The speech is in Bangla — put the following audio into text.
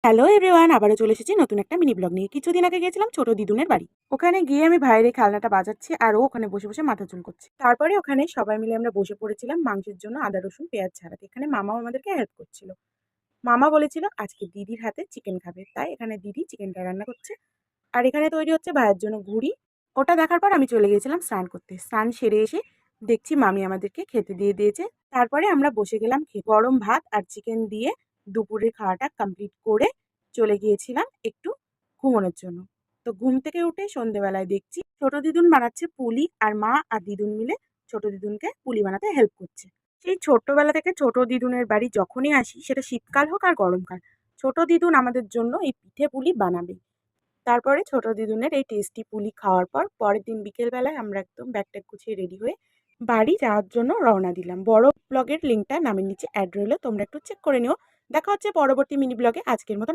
হ্যালো এভরিওয়ান, আবারও চলে এসেছি নতুন একটা মিনি ব্লগ নিয়ে। কিছুদিন আগে গিয়েছিলাম ছোট দিদুনের বাড়ি। ওখানে গিয়ে আমি ভাইয়ের এই খেলনাটা বাজাচ্ছি আর ও ওখানে বসে বসে মাথা চুল করছে। তারপরে ওখানে সবাই মিলে আমরা বসে পড়েছিলাম মাংসের জন্য আদা রসুন পেঁয়াজ ছাড়াতে। এখানে মামাও আমাদেরকে হেল্প করছিল। মামা বলেছিল আজকে দিদির হাতে চিকেন খাবে, তাই এখানে দিদি চিকেনটা রান্না করছে। আর এখানে তৈরি হচ্ছে ভাইয়ের জন্য ঘুড়ি। ওটা দেখার পর আমি চলে গিয়েছিলাম স্নান করতে। স্নান সেরে এসে দেখছি মামি আমাদেরকে খেতে দিয়ে দিয়েছে। তারপরে আমরা বসে গেলাম খেতে। গরম ভাত আর চিকেন দিয়ে দুপুরের খাওয়াটা কমপ্লিট করে চলে গিয়েছিলাম একটু ঘুমানোর জন্য। তো ঘুম থেকে উঠে সন্ধেবেলায় দেখছি ছোট দিদুন বানাচ্ছে পুলি, আর মা আর দিদুন মিলে ছোট দিদুনকে পুলি বানাতে হেল্প করছে। সেই ছোট্টবেলা থেকে ছোট দিদুনের বাড়ি যখনই আসি, সেটা শীতকাল হোক আর গরমকাল, ছোট দিদুন আমাদের জন্য এই পিঠে পুলি বানাবে। তারপরে ছোট দিদুনের এই টেস্টি পুলি খাওয়ার পর পরের দিন বিকেলবেলায় আমরা একদম ব্যাগ ট্যাগ গুছিয়ে রেডি হয়ে বাড়ি যাওয়ার জন্য রওনা দিলাম। বড় ব্লগের লিঙ্কটা নামের নিচে অ্যাড রইলো, তোমরা একটু চেক করে নিও। দেখা হচ্ছে পরবর্তী মিনি ব্লগে। আজকের মতো